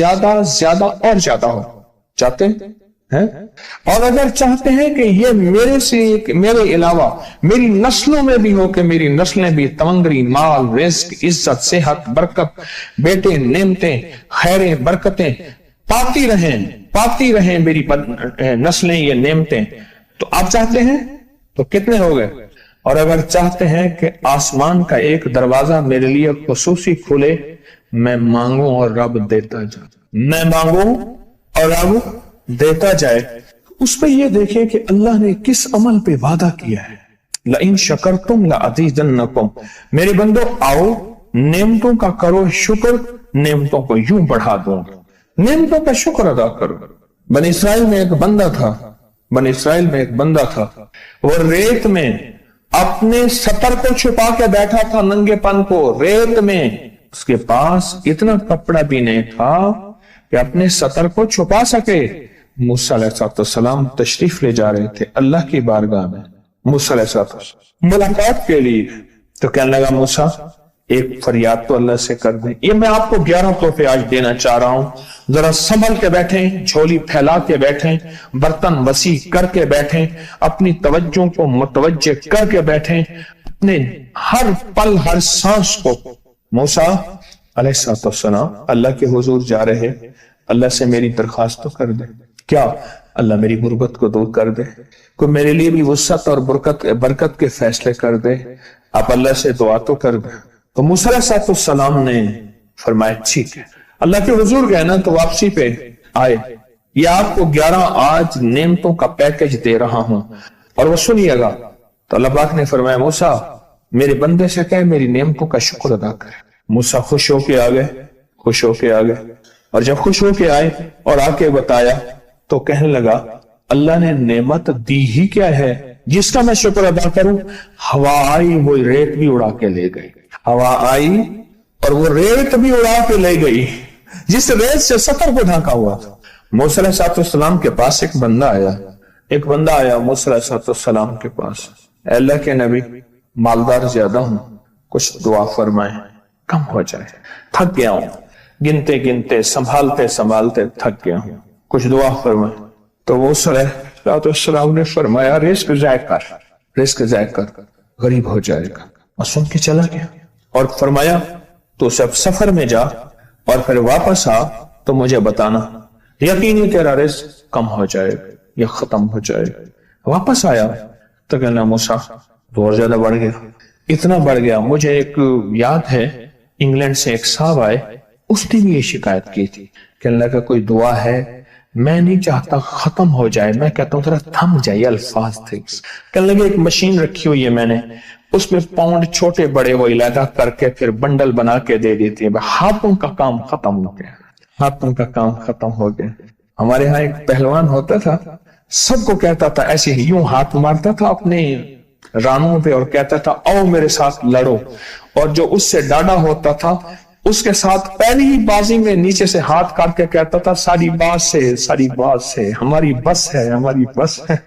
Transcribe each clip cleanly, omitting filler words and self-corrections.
ज्यादा ज्यादा और ज्यादा हो। चाहते हैं? और अगर चाहते हैं कि ये मेरे अलावा मेरी नस्लों में भी हो, कि मेरी नस्लें भी तमंगरी, माल, रिस्क, इज्जत, सेहत, बरकत, बेटे, नेमतें, खैरें, बरकतें पाती रहें मेरी नस्लें, ये नेमतें, तो आप चाहते हैं तो कितने हो गए? और अगर चाहते हैं कि आसमान का एक दरवाजा मेरे लिए खुसूसी खुले, मैं मांगू और रब देता जाए, मैं मांगू और रब देता जाए। उस पर यह देखें कि अल्लाह ने किस अमल पे वादा किया है। लइन शकरतुम लअज़ीदन्नकुम, मेरे बंदो आओ नेमतों का करो शुक्र, नेमतों को यूं बढ़ा दूंगा, नेमतों का शुक्र अदा करो। बनी इसराइल में एक बंदा था, वो रेत में अपने सतर को छुपा के बैठा था, नंगेपन को रेत में। उसके पास इतना कपड़ा भी नहीं था कि अपने सतर को छुपा सके। मूसा अलैहिस्सलाम तशरीफ ले जा रहे थे अल्लाह की बारगाह में, मूसा अलैहिस्सलाम मुलाकात के लिए। तो कहने लगा, मूसा एक फरियाद तो अल्लाह से कर दें। ये मैं आपको 11 तोहफे आज देना चाह रहा हूं, जरा संभल के बैठें, झोली फैला के बैठें, बर्तन वसी करके बैठें, अपनी तवज्जो को मुतवज्जे करके बैठें, अपने हर पल हर सांस को। मूसा अलैहिस्सलाम अल्लाह के हुजूर जा रहे, अल्लाह से मेरी दरखास्त तो कर दे। क्या? अल्लाह मेरी गुर्बत को दूर कर दे, कोई मेरे लिए भी वुसअत और बरकत के फैसले कर दे, आप अल्लाह से दुआ तो कर दे। तो मूसा अलैहिस्सलाम ने फरमाया ठीक है। अल्लाह के हुजूर गए ना तो वापसी पे आए, ये आपको 11 आज नेमतों का पैकेज दे रहा हूं और वो सुनिएगा। तो अल्लाह पाक ने फरमाया, मूसा मेरे बंदे से कहे मेरी नेमतों का शुक्र अदा करे। मूसा खुश होके आ गए, और जब खुश होके आए और आके बताया तो कहने लगा, अल्लाह ने नेमत दी ही क्या है जिसका मैं शुक्र अदा करूं? हवा आई, वो रेत भी उड़ा के ले गई। हवा आई और वो रेत भी उड़ा के ले गई, जिस रेत से सतर को ढांका हुआ था। मूसा अलैहिस्सलाम के पास एक बंदा आया मूसा अलैहिस्सलाम के पास, अल्लाह के नबी मालदार ज्यादा हूं, कुछ दुआ फरमाए, कम हो जाए, थक गया हूं, गिनते गिनते संभालते थक गया हूं, कुछ दुआ फरमाए। तो मूसा अलैहिस्सलाम ने फरमाया, रिस्क ज़ाय कर, गरीब हो जाएगा। और सुन के चला गया और फरमाया, तो सब सफर में जा और फिर वापस आ तो मुझे बताना, यकीनी तेरा रिस्क कम हो जाएगा या खत्म हो जाएगा। वापस आया तो कहना, मूसा बहुत ज्यादा बढ़ गया, इतना बढ़ गया। मुझे एक याद है, इंग्लैंड से एक साहब आए, उसने भी ये शिकायत की थी। कहने लगा, कोई दुआ है? मैं नहीं चाहता खत्म हो जाए, मैं कहता हूँ जरा थम जाइए अल्फाज थे। कहने लगे, एक मशीन रखी हुई है मैंने, उसमें पाउंड छोटे बड़े वो इलाका करके फिर बंडल बना के दे देती है। हाथों का काम खत्म हो गया। हमारे यहाँ एक पहलवान होता था, सबको कहता था ऐसे ही, यूं हाथ मारता था अपने रानों पे और कहता था, आओ मेरे साथ लड़ो। और जो उससे डाढ़ा होता था उसके साथ पहली ही बाजी में नीचे से हाथ काट के कहता था, सारी बात से हमारी बस है।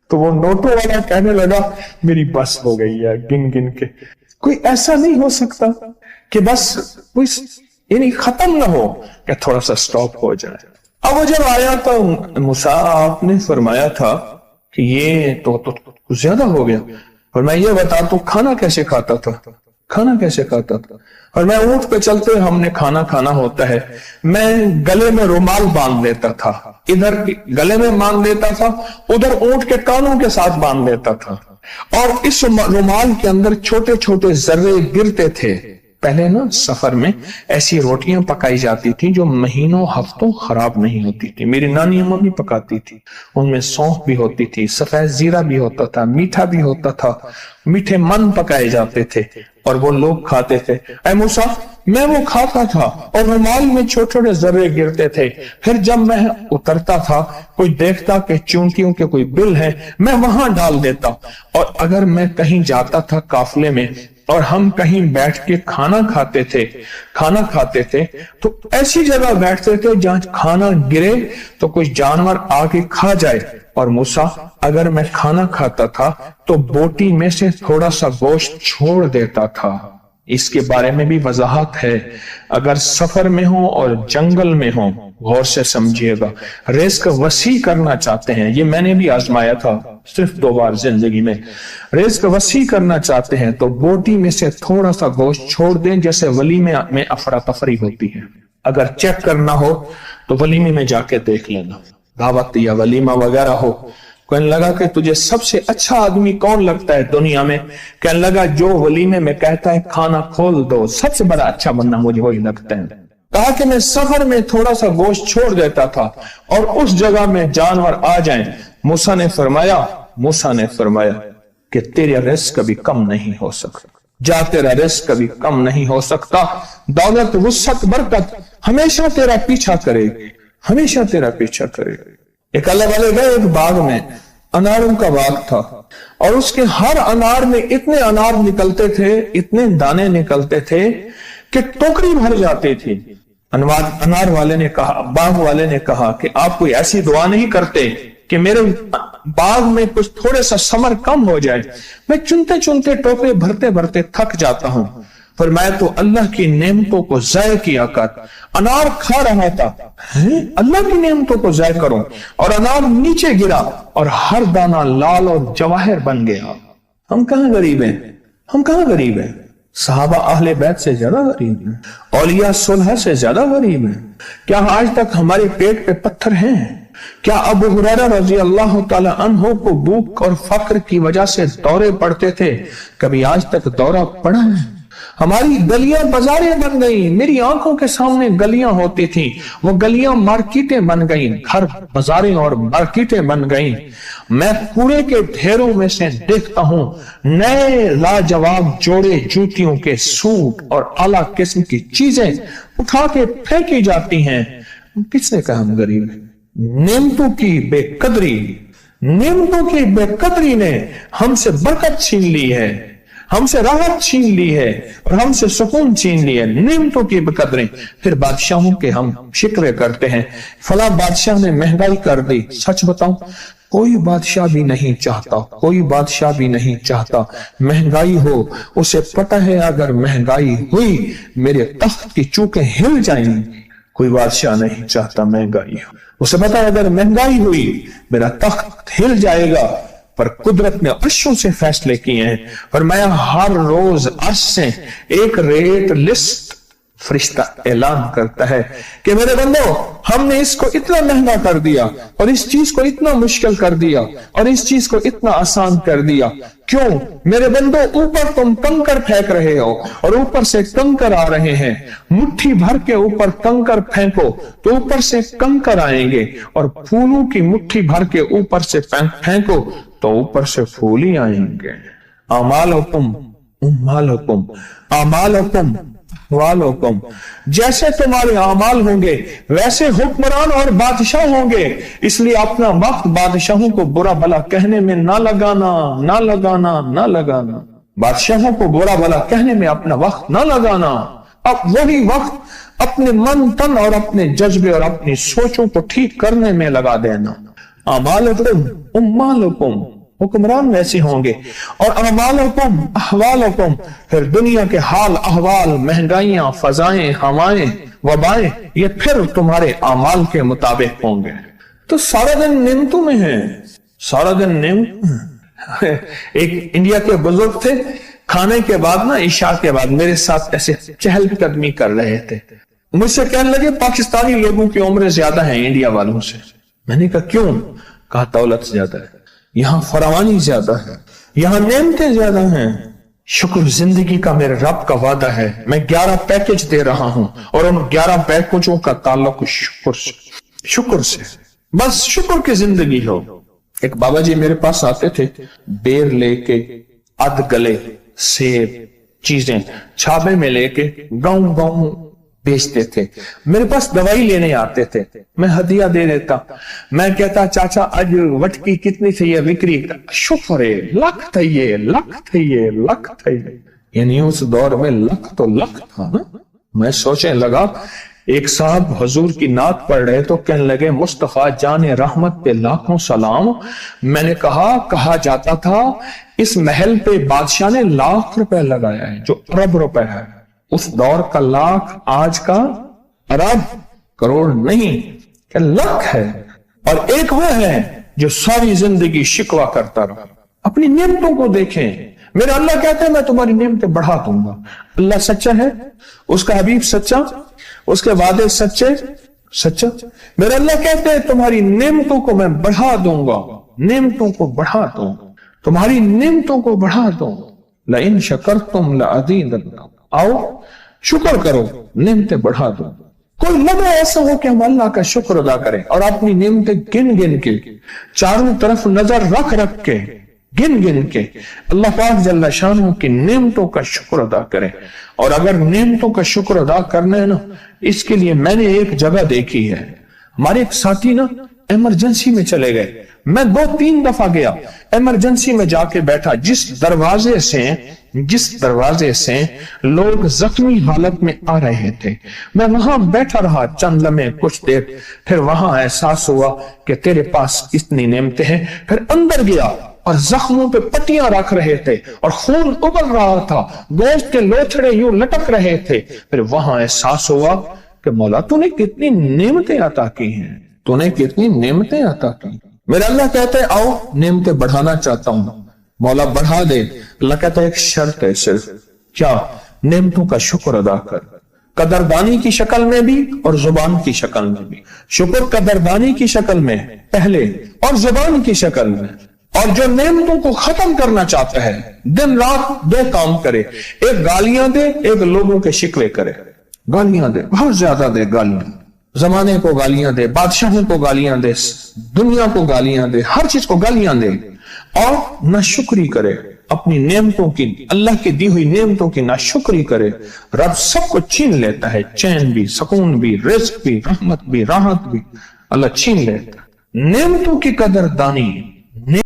तो वो नोटों वाला कहने लगा, मेरी बस हो गई है गिन गिन के। कोई ऐसा नहीं हो सकता कि बस कोई यानी खत्म ना हो, कि थोड़ा सा स्टॉप हो जाए। अब वो जब आया तो मूसा आपने फरमाया था कि ये तो कुछ ज्यादा हो गया। और मैं ये बता, तू खाना कैसे खाता था? और मैं ऊंट पे चलते हमने खाना होता है, मैं गले में रुमाल बांध लेता था, इधर गले में बांध लेता था, उधर ऊंट के कानों के साथ बांध लेता था, और इस रुमाल के अंदर छोटे छोटे जर्रे गिरते थे। पहले ना सफर में ऐसी रोटियां पकाई जाती थी जो महीनों हफ्तों खराब नहीं होती थी, मेरी नानी अम्मा भी पकाती थी। उनमें सौंफ भी होती थी, सफेद जीरा भी होता था, मीठा भी होता था, मीठे मन पकाए जाते थे और वो लोग खाते थे। ऐ मूसा, मैं वो खाता था और रुमाल में छोटे छोटे जर्रे गिरते थे। फिर जब मैं उतरता था, कोई देखता कि चूंटियों के कोई बिल है, मैं वहां डाल देता। और अगर मैं कहीं जाता था काफले में और हम कहीं बैठ के खाना खाते थे तो ऐसी जगह बैठते थे जहां खाना गिरे तो कोई जानवर आके खा जाए। और मूसा, अगर मैं खाना खाता था तो बोटी में से थोड़ा सा गोश्त छोड़ देता था। इसके बारे में भी वजाहत है, अगर सफर में हो और जंगल में हो غور سے سمجھیے گا، رزق وسیع کرنا چاہتے ہیں، یہ میں نے بھی آزمایا تھا صرف 2 بار زندگی میں، رزق وسیع کرنا چاہتے ہیں تو بوٹی میں سے تھوڑا سا گوشت چھوڑ دیں، جیسے ولیمے میں افراتفری ہوتی ہے۔ اگر چیک کرنا ہو تو ولیمے میں جا کے دیکھ لینا، دعوت یا ولیمہ وغیرہ ہو، کہنے لگا کہ تجھے سب سے اچھا آدمی کون لگتا ہے دنیا میں؟ کہنے لگا جو ولیمے میں کہتا ہے کھانا کھول دو، سب سے بڑا اچھا بندہ مجھے وہی لگتا ہے۔ کہا کہ میں سفر میں تھوڑا سا گوشت چھوڑ دیتا تھا اور اس جگہ میں جانور آ جائیں، موسیٰ نے فرمایا کہ تیرا رزق کبھی کم نہیں ہو سکتا، جا تیرا رزق کبھی کم نہیں ہو سکتا، دولت وسعت برکت ہمیشہ تیرا پیچھا کرے گی، ہمیشہ تیرا پیچھا کرے گی۔ ایک اللہ والے گئے ایک باغ میں، اناروں کا باغ تھا، اور اس کے ہر انار میں اتنے انار نکلتے تھے، اتنے دانے نکلتے تھے کہ ٹوکری بھر جاتی تھی۔ انار والے نے کہا، باغ والے نے کہا کہ آپ کوئی ایسی دعا نہیں کرتے کہ میرے باغ میں کچھ تھوڑے سا ثمر کم ہو جائے، میں چنتے چنتے ٹوکرے بھرتے بھرتے تھک جاتا ہوں، پر میں تو اللہ کی نعمتوں کو ضائع کیا کر انار کھا رہا تھا، اللہ کی نعمتوں کو ضائع کروں، اور انار نیچے گرا اور ہر دانہ لال اور جواہر بن گیا۔ ہم کہاں غریب ہیں، ہم کہاں غریب ہیں؟ صحابہ اہل بیت سے زیادہ غریب ہیں، اولیاء صلح سے زیادہ غریب ہیں۔ کیا آج تک ہمارے پیٹ پہ پتھر ہیں؟ کیا ابو ہریرہ رضی اللہ تعالی عنہ کو بھوک اور فقر کی وجہ سے دورے پڑتے تھے؟ کبھی آج تک دورہ پڑا ہے؟ ہماری گلیاں بازاریں بن گئی، میری آنکھوں کے سامنے گلیاں ہوتی تھی، وہ گلیاں مارکیٹیں بن گئیں، گھر بازاریں اور مارکیٹیں بن گئیں۔ میں کوڑے کے ڈھیروں میں سے دیکھتا ہوں نئے لاجواب جوڑے جوتیوں کے سوٹ اور اعلیٰ قسم کی چیزیں اٹھا کے پھینکی جاتی ہیں۔ کس نے کہا ہم غریب ہیں؟ نعمتوں کی بے قدری نے ہم سے برکت چھین لی ہے، ہم سے راحت چھین لی ہے اور ہم سے سکون چھین لی ہے، نعمتوں کی بے قدری۔ پھر بادشاہوں کے ہم شکوے کرتے ہیں، فلاں بادشاہ نے مہنگائی کر دی۔ سچ بتاؤں، کوئی بادشاہ بھی نہیں چاہتا مہنگائی ہو، اسے پتہ ہے اگر مہنگائی ہوئی میرے تخت کی چوکیں ہل جائیں گی۔ کوئی بادشاہ نہیں چاہتا مہنگائی ہو، اسے پتہ ہے اگر مہنگائی ہوئی میرا تخت ہل جائے گا، پر قدرت نے عرشوں سے فیصلے کیے ہیں، اور میں ہر روز عرش سے ایک ریٹ لسٹ فرشتہ اعلان کرتا ہے کہ میرے بندو، ہم نے اس کو اتنا مہنگا کر دیا اور اس چیز کو اتنا مشکل کر دیا اور اس چیز کو اتنا آسان کر دیا، کیوں میرے بندو؟ اوپر تم کنکر پھینک رہے ہو اور اوپر سے کنکر آ رہے ہیں، مٹھی بھر کے اوپر کنکر پھینکو تو اوپر سے کنکر آئیں گے، اور پھولوں کی مٹھی بھر کے اوپر سے پھینکو تو اوپر سے پھول ہی آئیں گے۔ اعمالکم جیسے تمہارے اعمال ہوں گے ویسے حکمران اور بادشاہ ہوں گے، اس لیے اپنا وقت بادشاہوں کو برا بھلا کہنے میں نہ لگانا، بادشاہوں کو برا بھلا کہنے میں اپنا وقت نہ لگانا، اب وہی وقت اپنے من تن اور اپنے جذبے اور اپنی سوچوں کو ٹھیک کرنے میں لگا دینا۔ اعمالکم حکمران ویسے ہوں گے، اور اعمالکم احوالکم، پھر دنیا کے حال احوال، مہنگائیاں، فضائیں، ہوائیں، وبائیں، یہ پھر تمہارے اعمال کے مطابق ہوں گے۔ تو سارا دن نعمتوں میں ہیں، سارا دن نعمت۔ ایک انڈیا کے بزرگ تھے، کھانے کے بعد نا، عشاء کے بعد میرے ساتھ ایسے چہل قدمی کر رہے تھے، مجھ سے کہنے لگے پاکستانی لوگوں کی عمریں زیادہ ہیں انڈیا والوں سے۔ میں نے کہا کیوں؟ کہا دولت زیادہ ہے، یہاں فراوانی زیادہ ہے، یہاں نعمتیں زیادہ ہیں۔ شکر زندگی کا میرے رب کا وعدہ ہے، میں 11 پیکج دے رہا ہوں، اور ان 11 پیکجوں کا تعلق شکر سے، بس شکر کی زندگی ہو۔ ایک بابا جی میرے پاس آتے تھے، بیر لے کے، اد گلے، سیب، چیزیں چھابے میں لے کے گاؤں بیچتے تھے، میرے پاس دوائی لینے آتے تھے، میں ہدیہ دے دیتا، میں کہتا چاچا آج وٹکی کتنی تھی یہ وکری؟ شکر ہے، لکھ تھے یہ، یعنی اس دور میں لکھ تو لکھ تھا نا۔ میں سوچنے لگا، ایک صاحب حضور کی نعت پڑھ رہے تو کہنے لگے مصطفیٰ جان رحمت پہ لاکھوں سلام۔ میں نے کہا جاتا تھا اس محل پہ بادشاہ نے لاکھ روپے لگایا ہے، جو ارب روپے ہے، اس دور کا لاکھ آج کا ارب۔ करोड़ नहीं कि लाख है। और एक वो है जो सारी जिंदगी शिकवा करता रहा। अपनी नेमतों को देखें। मेरा अल्लाह कहते हैं मैं तुम्हारी नेमतें बढ़ा दूंगा। अल्लाह सच्चा है, उसका हबीब सच्चा, उसके वादे सच्चे सच्चा। मेरा अल्लाह कहते हैं तुम्हारी नेमतों को मैं बढ़ा दूंगा, नेमतों को बढ़ा दूंगा, तुम्हारी नेमतों को बढ़ा दूंगा। लइन शकरतुम लअज़ीदन्नकुम, आओ शुक्र करो, नेमतें बढ़ा दो। कोई लम्हा ऐसा हो कि हम अल्लाह का शुक्र अदा करें और अपनी नेमतें गिन गिन के, चारों तरफ नजर रख रख के, गिन गिन के अल्लाह पाक जल्ला शानहू की नेमतों का शुक्र अदा करें। और अगर नेमतों का शुक्र अदा करना है ना, इसके लिए मैंने एक जगह देखी है। हमारे एक साथी ना इमरजेंसी में चले गए। मैं 2-3 दफा गया, इमरजेंसी में जाके बैठा। जिस दरवाजे से लोग जख्मी हालत में आ रहे थे, मैं वहां बैठा रहा चंद लम्हे, कुछ देर। फिर वहां एहसास हुआ कि तेरे पास इतनी नेमतें हैं। फिर अंदर गया और जख्मों पे पट्टियां रख रहे थे और खून उबल रहा था, गोश्त के लोथड़े यूं लटक रहे थे। फिर वहां एहसास हुआ कि मौला तूने कितनी नेमतें अता की हैं, तूने कितनी नेमतें अता की। मेरा अल्लाह कहते हैं आओ नेमतें बढ़ाना चाहता हूं, मौला बढ़ा दे। अल्लाह कहता है एक शर्त है सिर्फ, क्या? नेमतों का शुक्र अदा कर, कदरदानी की शक्ल में भी और जुबान की शक्ल में भी। शुक्र कदरदानी की शक्ल में पहले और जुबान की शक्ल में। और जो नेमतों को खत्म करना चाहता है दिन रात 2 काम करे, एक गालियां दे, एक लोगों के शिकवे करे। गालियां दे, बहुत ज्यादा दे गालियां, जमाने को गालियां दे, बादशाहों को गालियां दे, दुनिया को गालियां दे, हर चीज को गालियां दे। और नाशुक्री करे अपनी नेमतों की, अल्लाह की दी हुई नेमतों की नाशुक्री करे। रब सबको छीन लेता है, चैन भी, सुकून भी, रिज़्क भी, रहमत भी, राहत भी अल्लाह छीन लेता है। नेमतों की कदरदानी